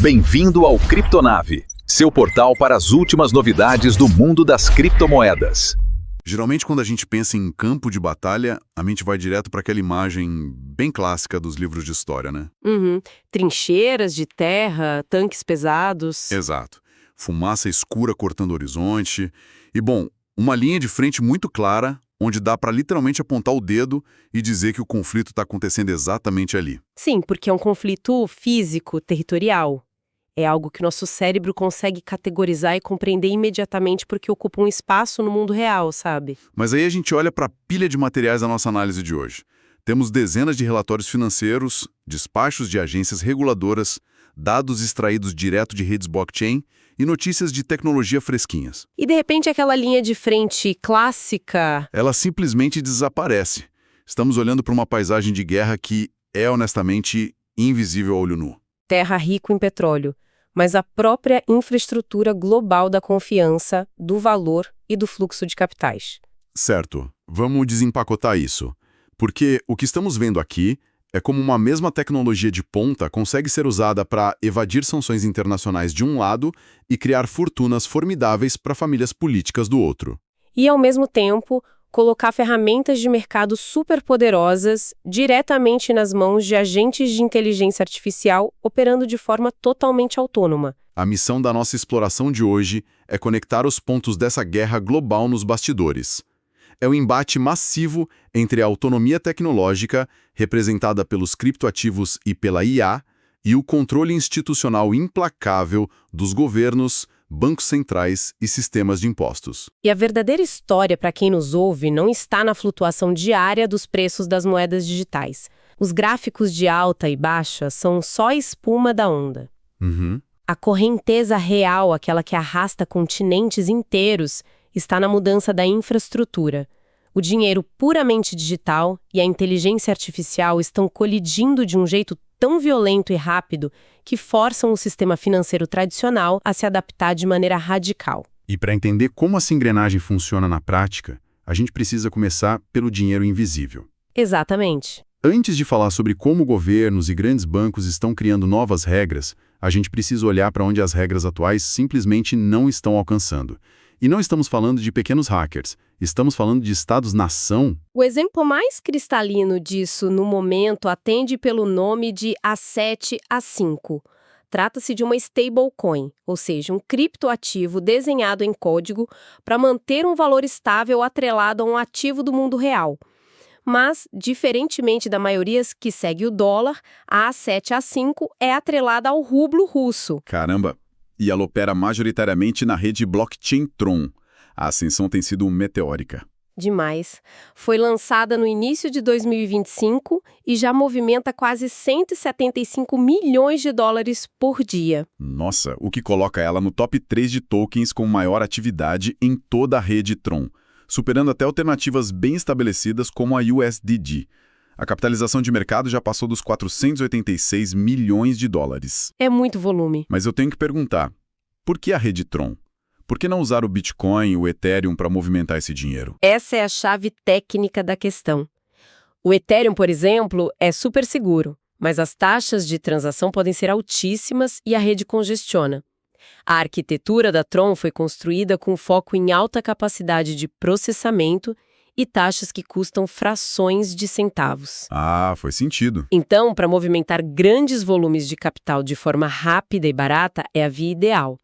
Bem-vindo ao Criptonave, seu portal para as últimas novidades do mundo das criptomoedas. Geralmente, quando a gente pensa em campo de batalha, a mente vai direto para aquela imagem bem clássica dos livros de história, né? Trincheiras de terra, tanques pesados. Exato. Fumaça escura cortando o horizonte. E, bom, uma linha de frente muito clara, onde dá para literalmente apontar o dedo e dizer que o conflito está acontecendo exatamente ali. Sim, porque é um conflito físico, territorial. É algo que o nosso cérebro consegue categorizar e compreender imediatamente porque ocupa um espaço no mundo real, sabe? Mas aí a gente olha para a pilha de materiais da nossa análise de hoje. Temos dezenas de relatórios financeiros, despachos de agências reguladoras, dados extraídos direto de redes blockchain e notícias de tecnologia fresquinhas. E de repente aquela linha de frente clássica... Ela simplesmente desaparece. Estamos olhando para uma paisagem de guerra que é honestamente invisível a olho nu. Terra rico em petróleo, mas a própria infraestrutura global da confiança, do valor e do fluxo de capitais. Certo, vamos desempacotar isso. Porque o que estamos vendo aqui é como uma mesma tecnologia de ponta consegue ser usada para evadir sanções internacionais de um lado e criar fortunas formidáveis para famílias políticas do outro. E, ao mesmo tempo, colocar ferramentas de mercado superpoderosas diretamente nas mãos de agentes de inteligência artificial operando de forma totalmente autônoma. A missão da nossa exploração de hoje é conectar os pontos dessa guerra global nos bastidores. É o embate massivo entre a autonomia tecnológica, representada pelos criptoativos e pela IA, e o controle institucional implacável dos governos, bancos centrais e sistemas de impostos. E a verdadeira história para quem nos ouve não está na flutuação diária dos preços das moedas digitais. Os gráficos de alta e baixa são só a espuma da onda. A correnteza real, aquela que arrasta continentes inteiros, está na mudança da infraestrutura. O dinheiro puramente digital e a inteligência artificial estão colidindo de um jeito tão violento e rápido que forçam o sistema financeiro tradicional a se adaptar de maneira radical. E para entender como essa engrenagem funciona na prática, a gente precisa começar pelo dinheiro invisível. Exatamente. Antes de falar sobre como governos e grandes bancos estão criando novas regras, a gente precisa olhar para onde as regras atuais simplesmente não estão alcançando. E não estamos falando de pequenos hackers, estamos falando de estados-nação. O exemplo mais cristalino disso no momento atende pelo nome de A7A5. Trata-se de uma stablecoin, ou seja, um criptoativo desenhado em código para manter um valor estável atrelado a um ativo do mundo real. Mas, diferentemente da maioria que segue o dólar, a A7A5 é atrelada ao rublo russo. Caramba! E ela opera majoritariamente na rede blockchain Tron. A ascensão tem sido meteórica. Demais. Foi lançada no início de 2025 e já movimenta quase 175 milhões de dólares por dia. Nossa, o que coloca ela no top 3 de tokens com maior atividade em toda a rede Tron, superando até alternativas bem estabelecidas como a USDG. A capitalização de mercado já passou dos 486 milhões de dólares. É muito volume. Mas eu tenho que perguntar, por que a rede Tron? Por que não usar o Bitcoin, o Ethereum para movimentar esse dinheiro? Essa é a chave técnica da questão. O Ethereum, por exemplo, é super seguro, mas as taxas de transação podem ser altíssimas e a rede congestiona. A arquitetura da Tron foi construída com foco em alta capacidade de processamento e taxas que custam frações de centavos. Ah, faz sentido. Então, para movimentar grandes volumes de capital de forma rápida e barata é a via ideal.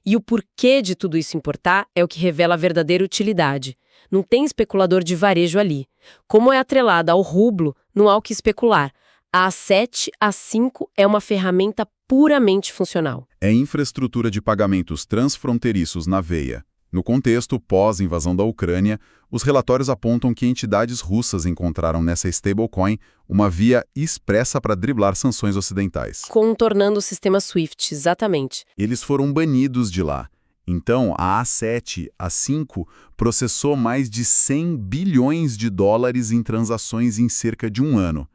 E o porquê de tudo isso importar é o que revela a verdadeira utilidade. Não tem especulador de varejo ali. Como é atrelada ao rublo, não há o que especular. A A7A5 é uma ferramenta puramente funcional. É infraestrutura de pagamentos transfronteiriços na veia. No contexto pós-invasão da Ucrânia, os relatórios apontam que entidades russas encontraram nessa stablecoin uma via expressa para driblar sanções ocidentais. Contornando o sistema SWIFT, exatamente. Eles foram banidos de lá. Então, a A7, A5, processou mais de 100 bilhões de dólares em transações em cerca de um ano.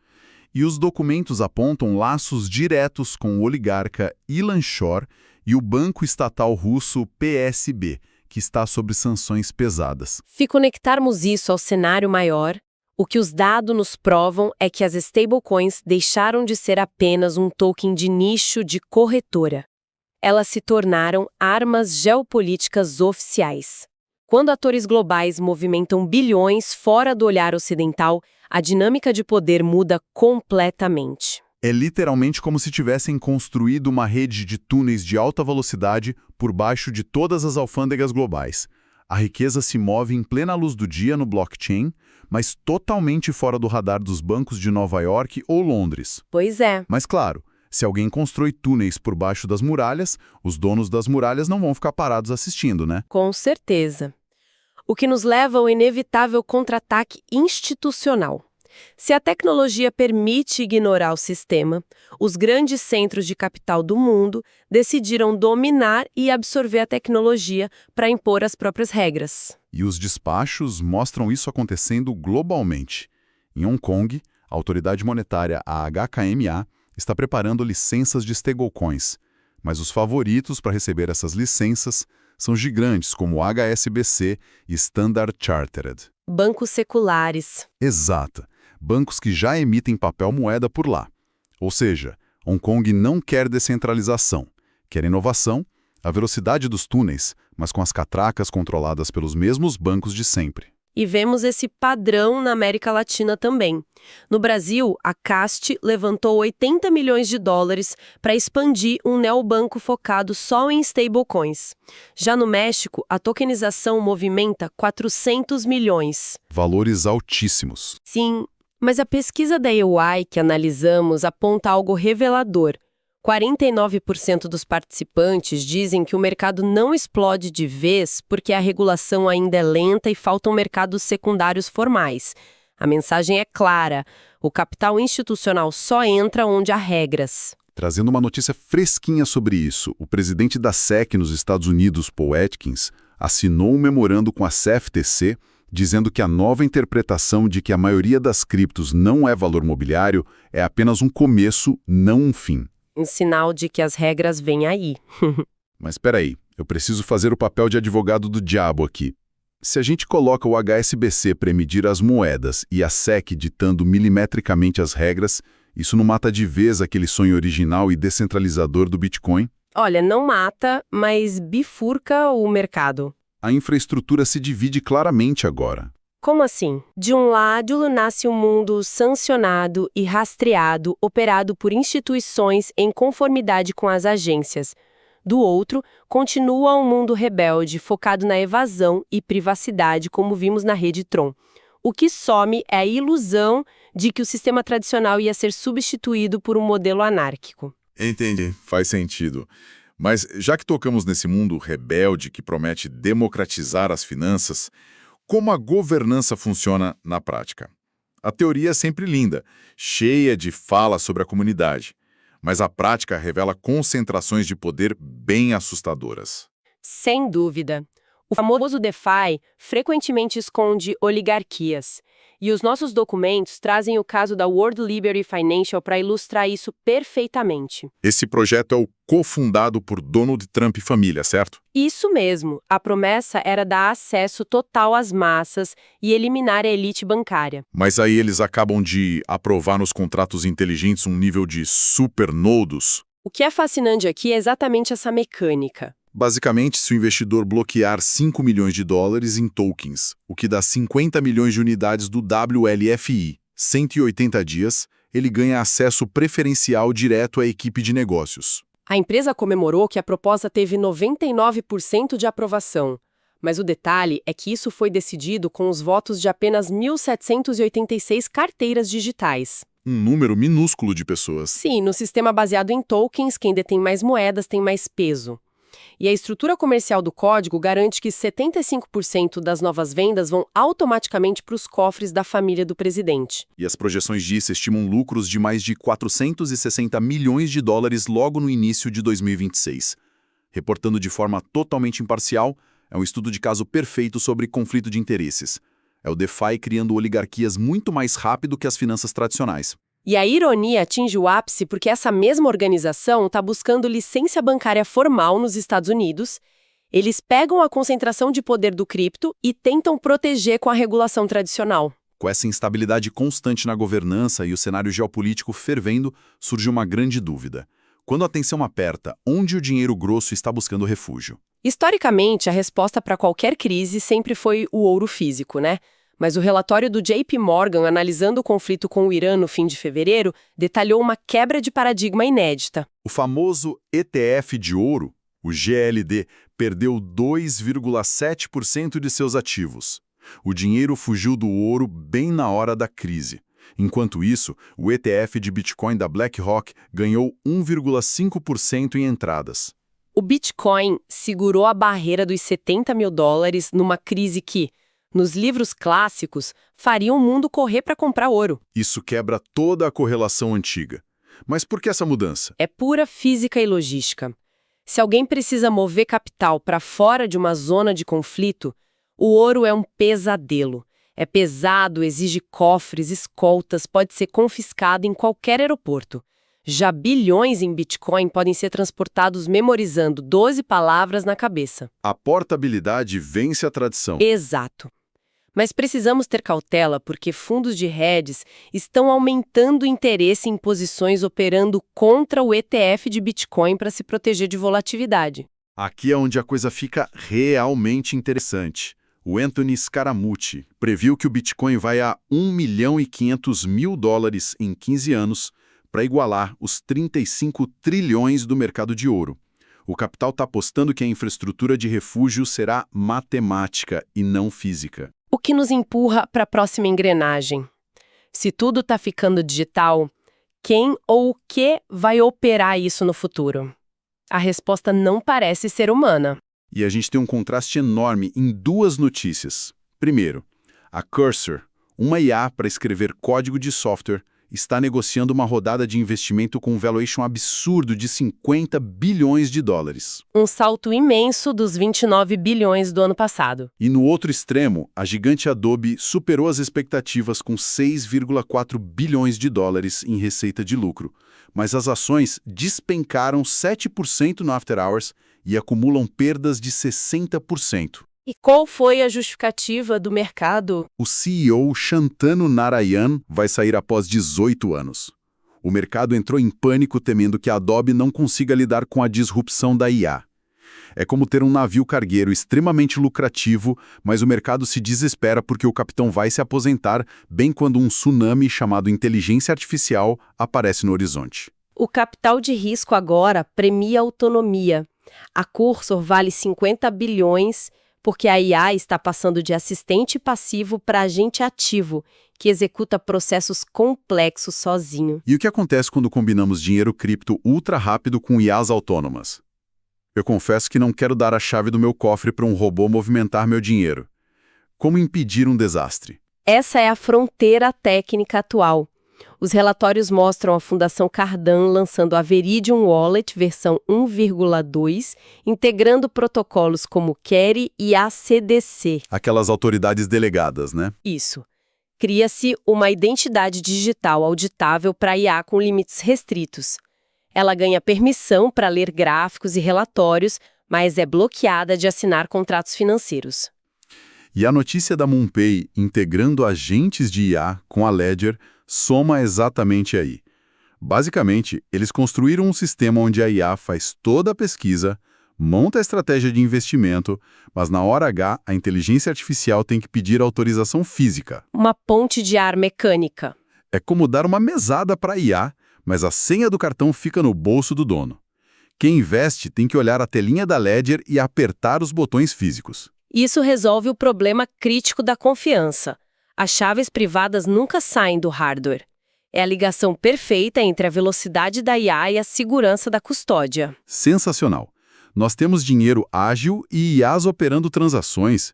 E os documentos apontam laços diretos com o oligarca Ilan Shor e o banco estatal russo PSB, que está sob sanções pesadas. Se conectarmos isso ao cenário maior, o que os dados nos provam é que as stablecoins deixaram de ser apenas um token de nicho de corretora. elas se tornaram armas geopolíticas oficiais. Quando atores globais movimentam bilhões fora do olhar ocidental, a dinâmica de poder muda completamente. É literalmente como se tivessem construído uma rede de túneis de alta velocidade por baixo de todas as alfândegas globais. A riqueza se move em plena luz do dia no blockchain, mas totalmente fora do radar dos bancos de Nova York ou Londres. Pois é. Mas claro, se alguém constrói túneis por baixo das muralhas, os donos das muralhas não vão ficar parados assistindo, né? Com certeza. O que nos leva ao inevitável contra-ataque institucional. Se a tecnologia permite ignorar o sistema, os grandes centros de capital do mundo decidiram dominar e absorver a tecnologia para impor as próprias regras. E os despachos mostram isso acontecendo globalmente. Em Hong Kong, a autoridade monetária, a HKMA, está preparando licenças de stablecoins, mas os favoritos para receber essas licenças são gigantes como HSBC e Standard Chartered. Bancos seculares. Exato. Bancos que já emitem papel moeda por lá. Ou seja, Hong Kong não quer descentralização, quer inovação, a velocidade dos túneis, mas com as catracas controladas pelos mesmos bancos de sempre. E vemos esse padrão na América Latina também. No Brasil, a Cast levantou 80 milhões de dólares para expandir um neobanco focado só em stablecoins. Já no México, a tokenização movimenta 400 milhões. Valores altíssimos. Sim, mas a pesquisa da EY que analisamos aponta algo revelador. 49% dos participantes dizem que o mercado não explode de vez porque a regulação ainda é lenta e faltam mercados secundários formais. A mensagem é clara: o capital institucional só entra onde há regras. Trazendo uma notícia fresquinha sobre isso, o presidente da SEC nos Estados Unidos, Paul Atkins, assinou um memorando com a CFTC dizendo que a nova interpretação de que a maioria das criptos não é valor mobiliário é apenas um começo, não um fim. Um sinal de que as regras vêm aí. Mas espera aí, eu preciso fazer o papel de advogado do diabo aqui. Se a gente coloca o HSBC para medir as moedas e a SEC ditando milimetricamente as regras, isso não mata de vez aquele sonho original e descentralizador do Bitcoin? Olha, não mata, mas bifurca o mercado. A infraestrutura se divide claramente agora. Como assim? De um lado, nasce um mundo sancionado e rastreado, operado por instituições em conformidade com as agências. Do outro, continua um mundo rebelde, focado na evasão e privacidade, como vimos na rede Tron. O que some é a ilusão de que o sistema tradicional ia ser substituído por um modelo anárquico. Entendi, faz sentido. Mas já que tocamos nesse mundo rebelde que promete democratizar as finanças, como a governança funciona na prática? A teoria é sempre linda, cheia de fala sobre a comunidade, mas a prática revela concentrações de poder bem assustadoras. Sem dúvida. O famoso DeFi frequentemente esconde oligarquias. E os nossos documentos trazem o caso da World Liberty Financial para ilustrar isso perfeitamente. Esse projeto é o cofundado por Donald Trump e família, certo? Isso mesmo. A promessa era dar acesso total às massas e eliminar a elite bancária. Mas aí eles acabam de aprovar nos contratos inteligentes um nível de supernodos. O que é fascinante aqui é exatamente essa mecânica. Basicamente, se o investidor bloquear 5 milhões de dólares em tokens, o que dá 50 milhões de unidades do WLFI, 180 dias, ele ganha acesso preferencial direto à equipe de negócios. A empresa comemorou que a proposta teve 99% de aprovação. Mas o detalhe é que isso foi decidido com os votos de apenas 1.786 carteiras digitais. Um número minúsculo de pessoas. Sim, no sistema baseado em tokens, quem detém mais moedas tem mais peso. E a estrutura comercial do código garante que 75% das novas vendas vão automaticamente para os cofres da família do presidente. E as projeções disso estimam lucros de mais de 460 milhões de dólares logo no início de 2026. Reportando de forma totalmente imparcial, é um estudo de caso perfeito sobre conflito de interesses. É o DeFi criando oligarquias muito mais rápido que as finanças tradicionais. E a ironia atinge o ápice porque essa mesma organização está buscando licença bancária formal nos Estados Unidos. Eles pegam a concentração de poder do cripto e tentam proteger com a regulação tradicional. Com essa instabilidade constante na governança e o cenário geopolítico fervendo, surge uma grande dúvida. Quando a tensão aperta, onde o dinheiro grosso está buscando refúgio? Historicamente, a resposta para qualquer crise sempre foi o ouro físico, né? Mas o relatório do JP Morgan, analisando o conflito com o Irã no fim de fevereiro, detalhou uma quebra de paradigma inédita. O famoso ETF de ouro, o GLD, perdeu 2,7% de seus ativos. O dinheiro fugiu do ouro bem na hora da crise. Enquanto isso, o ETF de Bitcoin da BlackRock ganhou 1,5% em entradas. O Bitcoin segurou a barreira dos $70 mil numa crise que, nos livros clássicos, faria o mundo correr para comprar ouro. Isso quebra toda a correlação antiga. Mas por que essa mudança? É pura física e logística. Se alguém precisa mover capital para fora de uma zona de conflito, o ouro é um pesadelo. É pesado, exige cofres, escoltas, pode ser confiscado em qualquer aeroporto. Já bilhões em Bitcoin podem ser transportados memorizando 12 palavras na cabeça. A portabilidade vence a tradição. Exato. Mas precisamos ter cautela porque fundos de hedges estão aumentando o interesse em posições operando contra o ETF de Bitcoin para se proteger de volatilidade. Aqui é onde a coisa fica realmente interessante. O Anthony Scaramucci previu que o Bitcoin vai a $1.500.000 em 15 anos para igualar os 35 trilhões do mercado de ouro. O capital está apostando que a infraestrutura de refúgio será matemática e não física. O que nos empurra para a próxima engrenagem. Se tudo está ficando digital, quem ou o que vai operar isso no futuro? A resposta não parece ser humana. E a gente tem um contraste enorme em duas notícias. Primeiro, a Cursor, uma IA para escrever código de software, está negociando uma rodada de investimento com um valuation absurdo de $50 bilhões. Um salto imenso dos 29 bilhões do ano passado. E no outro extremo, a gigante Adobe superou as expectativas com $6,4 bilhões em receita de lucro. Mas as ações despencaram 7% no After Hours e acumulam perdas de 60%. E qual foi a justificativa do mercado? O CEO Shantanu Narayan vai sair após 18 anos. O mercado entrou em pânico temendo que a Adobe não consiga lidar com a disrupção da IA. É como ter um navio cargueiro extremamente lucrativo, mas o mercado se desespera porque o capitão vai se aposentar bem quando um tsunami chamado inteligência artificial aparece no horizonte. O capital de risco agora premia a autonomia. A Cursor vale 50 bilhões porque a IA está passando de assistente passivo para agente ativo, que executa processos complexos sozinho. E o que acontece quando combinamos dinheiro cripto ultra rápido com IAs autônomas? Eu confesso que não quero dar a chave do meu cofre para um robô movimentar meu dinheiro. Como impedir um desastre? Essa é a fronteira técnica atual. Os relatórios mostram a Fundação Cardano lançando a Veridium Wallet versão 1.2, integrando protocolos como Carry e ACDC. Aquelas autoridades delegadas, né? Isso. Cria-se uma identidade digital auditável para IA com limites restritos. Ela ganha permissão para ler gráficos e relatórios, mas é bloqueada de assinar contratos financeiros. E a notícia da MoonPay integrando agentes de IA com a Ledger soma exatamente aí. Basicamente, eles construíram um sistema onde a IA faz toda a pesquisa, monta a estratégia de investimento, mas na hora H, a inteligência artificial tem que pedir autorização física. Uma ponte de ar mecânica. É como dar uma mesada para a IA, mas a senha do cartão fica no bolso do dono. Quem investe tem que olhar a telinha da Ledger e apertar os botões físicos. Isso resolve o problema crítico da confiança. As chaves privadas nunca saem do hardware. É a ligação perfeita entre a velocidade da IA e a segurança da custódia. Sensacional. Nós temos dinheiro ágil e IAs operando transações.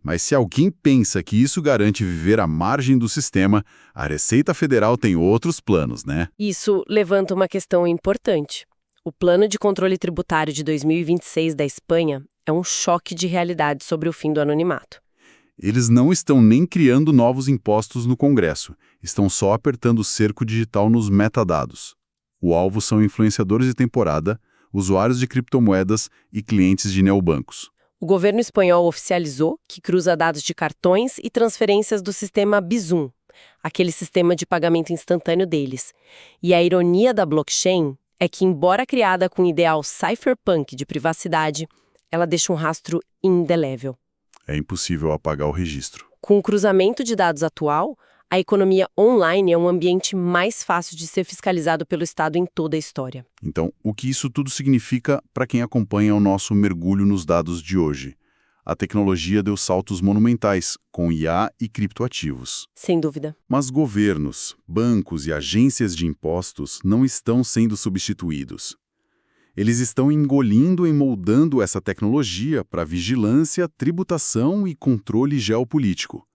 Mas se alguém pensa que isso garante viver à margem do sistema, a Receita Federal tem outros planos, né? Isso levanta uma questão importante. O Plano de Controle Tributário de 2026 da Espanha é um choque de realidade sobre o fim do anonimato. Eles não estão nem criando novos impostos no Congresso, estão só apertando o cerco digital nos metadados. O alvo são influenciadores de temporada, usuários de criptomoedas e clientes de neobancos. O governo espanhol oficializou que cruza dados de cartões e transferências do sistema Bizum, aquele sistema de pagamento instantâneo deles. E a ironia da blockchain é que, embora criada com ideal cypherpunk de privacidade, ela deixa um rastro indelével. É impossível apagar o registro. Com o cruzamento de dados atual, a economia online é um ambiente mais fácil de ser fiscalizado pelo Estado em toda a história. Então, o que isso tudo significa para quem acompanha o nosso mergulho nos dados de hoje? A tecnologia deu saltos monumentais, com IA e criptoativos. Sem dúvida. Mas governos, bancos e agências de impostos não estão sendo substituídos. Eles estão engolindo e moldando essa tecnologia para vigilância, tributação e controle geopolítico.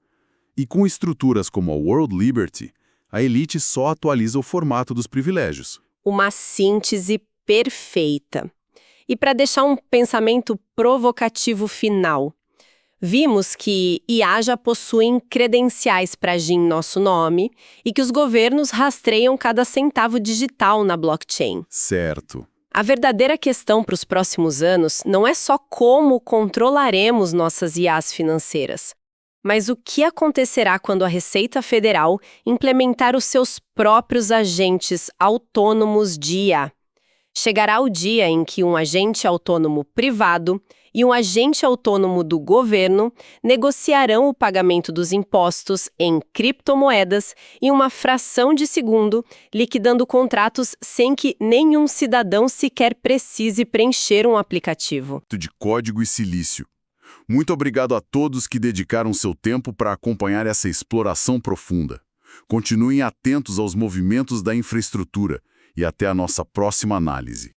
E com estruturas como a World Liberty, a elite só atualiza o formato dos privilégios. Uma síntese perfeita. E para deixar um pensamento provocativo final, vimos que IA já possuem credenciais para agir em nosso nome e que os governos rastreiam cada centavo digital na blockchain. Certo. A verdadeira questão para os próximos anos não é só como controlaremos nossas IAs financeiras, mas o que acontecerá quando a Receita Federal implementar os seus próprios agentes autônomos de IA. Chegará o dia em que um agente autônomo privado e um agente autônomo do governo negociarão o pagamento dos impostos em criptomoedas em uma fração de segundo, liquidando contratos sem que nenhum cidadão sequer precise preencher um aplicativo. De código e silício. Muito obrigado a todos que dedicaram seu tempo para acompanhar essa exploração profunda. Continuem atentos aos movimentos da infraestrutura e até a nossa próxima análise.